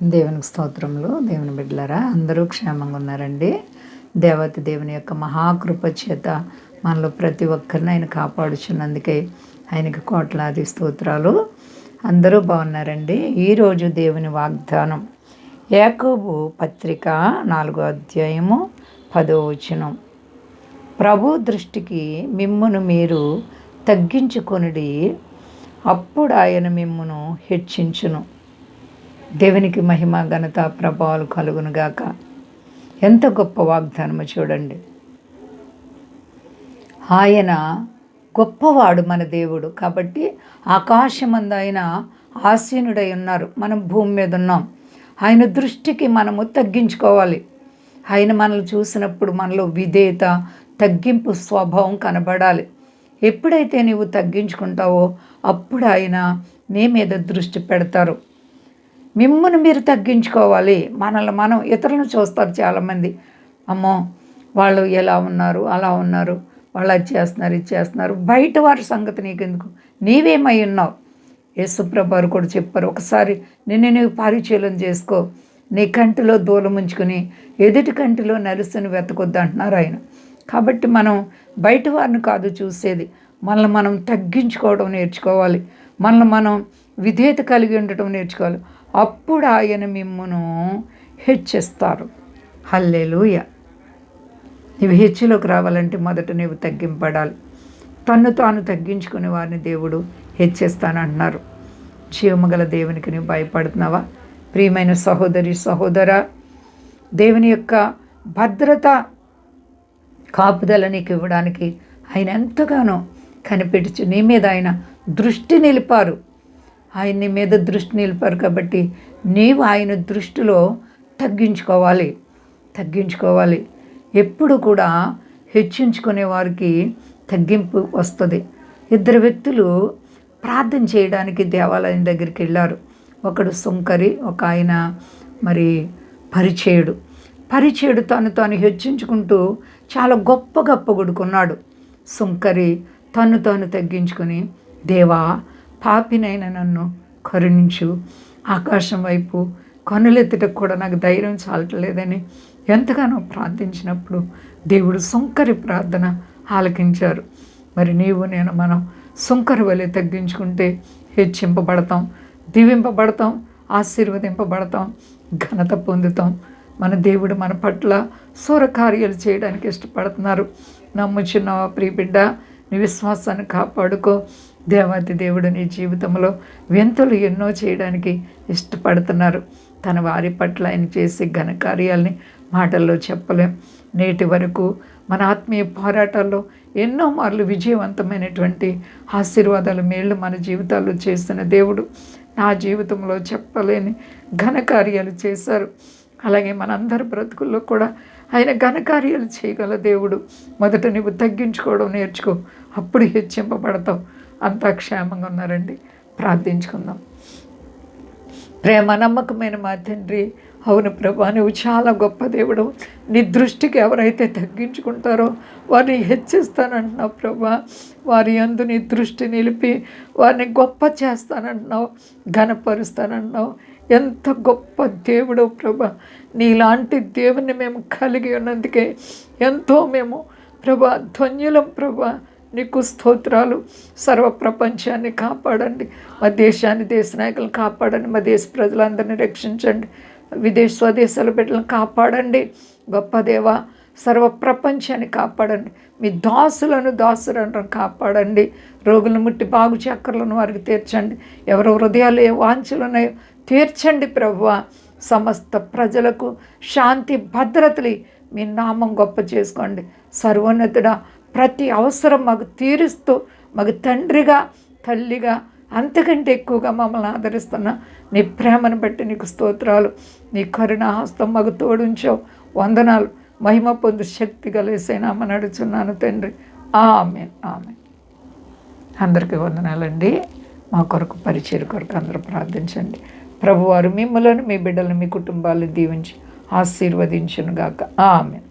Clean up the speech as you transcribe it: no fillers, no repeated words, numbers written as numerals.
దేవునికి స్తోత్రములు. దేవుని బిడ్డలారా, అందరూ క్షేమంగా ఉన్నారండి. దేవత దేవుని యొక్క మహాకృప చేత మనలో ప్రతి ఒక్కరిని ఆయన కాపాడుచున్నందుకే ఆయనకి కోట్లాది స్తోత్రాలు. అందరూ బాగున్నారండి. ఈరోజు దేవుని వాగ్దానం యాకోబు పత్రిక 4వ అధ్యాయము 10వ వచనం. ప్రభు దృష్టికి మిమ్మును మీరు తగ్గించుకొనుడి, అప్పుడు ఆయన మిమ్మును హెచ్చించును. దేవునికి మహిమ ఘనత ప్రభావాలు కలుగునుగాక. ఎంత గొప్ప వాగ్దానమో చూడండి. ఆయన గొప్పవాడు మన దేవుడు. కాబట్టి ఆకాశమందు ఆయన ఆసీనుడై ఉన్నారు. మనం భూమి మీద ఉన్నాం. ఆయన దృష్టికి మనము తగ్గించుకోవాలి. ఆయన మనల్ని చూసినప్పుడు మనలో విధేయత, తగ్గింపు స్వభావం కనబడాలి. ఎప్పుడైతే నీవు తగ్గించుకుంటావో అప్పుడు ఆయన నీ మీద దృష్టి పెడతారు. మిమ్మల్ని మీరు తగ్గించుకోవాలి. మనల్ని మనం ఇతరులను చూస్తారు చాలామంది. అమ్మో, వాళ్ళు ఎలా ఉన్నారు, అలా ఉన్నారు, వాళ్ళు అది చేస్తున్నారు, ఇది చేస్తున్నారు. బయట వారి సంగతి నీకెందుకు, నీవేమై ఉన్నావు? యేసుప్రభువారు కూడా చెప్పారు, ఒకసారి నిన్ను నీవు పరిచయం చేసుకో, నీ కంటిలో దూలం ఉంచుకొని ఎదుటి కంటిలో నలుసుని వెతకొద్దు అంటున్నారు ఆయన. కాబట్టి మనం బయట వారిని కాదు చూసేది, మనల్ని మనం తగ్గించుకోవడం నేర్చుకోవాలి. మనల్ని మనం విధేయత కలిగి ఉండటం నేర్చుకోవాలి. అప్పుడు ఆయన మిమ్మును హెచ్చిస్తారు. హల్లెలూయా. నీవు హెచ్చులోకి రావాలంటే మొదట నీవు తగ్గింపడాలి. తన్ను తాను తగ్గించుకునే వారిని దేవుడు హెచ్చిస్తానంటున్నారు. జీవముగల దేవునికి నీవు భయపడుతున్నావా? ప్రియమైన సహోదరి సహోదరా, దేవుని యొక్క భద్రత కాపుదల నీకు ఇవ్వడానికి ఆయన ఎంతగానో కనిపెట్టుచు నీ మీద ఆయన దృష్టి నిలిపారు. ఆయన నీ మీద దృష్టి నిలిపారు కాబట్టి నీవు ఆయన దృష్టిలో తగ్గించుకోవాలి. ఎప్పుడు కూడా హెచ్చించుకునే వారికి తగ్గింపు వస్తుంది. ఇద్దరు వ్యక్తులు ప్రార్థన చేయడానికి దేవాలయం దగ్గరికి వెళ్ళారు. ఒకడు సుంకరి, ఒక ఆయన పరిచయుడు తాను హెచ్చించుకుంటూ చాలా గొప్ప కొడుకున్నాడు. సుంకరి తాను తగ్గించుకొని, దేవా, పాపినైన నన్ను కరుణించు, ఆకాశం వైపు కనులెత్తుటకు కూడా నాకు ధైర్యం చాలట్లేదని ఎంతగానో ప్రార్థించినప్పుడు దేవుడు సుంకరి ప్రార్థన ఆలకించారు. మరి నీవు నేను మనం సుంకరి వలె తగ్గించుకుంటే హెచ్చింపబడతాం, దీవింపబడతాం, ఆశీర్వదింపబడతాం, ఘనత పొందుతాం. మన దేవుడు మన పట్ల సూరకార్యాలు చేయడానికి ఇష్టపడుతున్నారు. నమ్ముచున్నావా ప్రియ బిడ్డ? నీ విశ్వాసాన్ని కాపాడుకో. దేవాతి దేవుడు నీ జీవితంలో వింతలు ఎన్నో చేయడానికి ఇష్టపడుతున్నారు. తన వారి పట్ల ఆయన చేసే ఘనకార్యాలని మాటల్లో చెప్పలేం. నేటి వరకు మన ఆత్మీయ పోరాటాల్లో ఎన్నో మార్లు విజయవంతమైనటువంటి ఆశీర్వాదాలు, మేళ్ళు మన జీవితాల్లో చేస్తున్న దేవుడు నా జీవితంలో చెప్పలేని ఘనకార్యాలు చేశారు. అలాగే మనందరి బ్రతుకుల్లో కూడా ఆయన ఘనకార్యాలు చేయగల దేవుడు. మొదట నువ్వు తగ్గించుకోవడం నేర్చుకో, అప్పుడు హెచ్చింపబడతావు. అంతా క్షేమంగా ఉన్నారండి. ప్రార్థించుకుందాం. ప్రేమ నమ్మకమైన మా తండ్రి, అవును ప్రభా, నువ్వు చాలా గొప్ప దేవుడు. నీ దృష్టికి ఎవరైతే తగ్గించుకుంటారో వారిని హెచ్చిస్తానంటున్నావు ప్రభా. వారి యందు నీ దృష్టి నిలిపి వారిని గొప్ప చేస్తానంటున్నావు, ఘనపరుస్తానంటున్నావు. ఎంత గొప్ప దేవుడో ప్రభా. నీలాంటి దేవుని మేము కలిగి ఉన్నందుకే ఎంతో మేము ప్రభా ధన్యులం ప్రభా. నీకు స్తోత్రాలు. సర్వ ప్రపంచాన్ని కాపాడండి. మా దేశాన్ని, దేశ నాయకులను కాపాడండి. మా దేశ ప్రజలందరినీ రక్షించండి. స్వదేశాల బిడ్డలను కాపాడండి. గొప్ప దేవ, సర్వ ప్రపంచాన్ని కాపాడండి. మీ దాసులను కాపాడండి. రోగులను ముట్టి బాగు చక్కర్లను వారికి తీర్చండి. ఎవరో హృదయాలు ఏ వాంఛలు ఉన్నాయో తీర్చండి ప్రభువా. సమస్త ప్రజలకు శాంతి భద్రతలు మీ నామం గొప్ప చేసుకోండి. సర్వోన్నతుడా, ప్రతి అవసరం మాకు తీరుస్తూ, మాకు తండ్రిగా, తల్లిగా, అంతకంటే ఎక్కువగా మమ్మల్ని ఆదరిస్తున్న నీ ప్రేమను బట్టి నీకు స్తోత్రాలు. నీ కరుణాహస్తం మాకు తోడుంచావు. వందనాలు. మహిమ పొందు శక్తి కలిసేనామని అడుగుచున్నాను తండ్రి. ఆమేన్. అందరికీ వందనాలండి. మా కొరకు పరిచయ కొరకు అందరూ ప్రార్థించండి. ప్రభువారు మిమ్మలను, మీ బిడ్డలను, మీ కుటుంబాలను దీవించి ఆశీర్వదించునుగాక. ఆమేన్.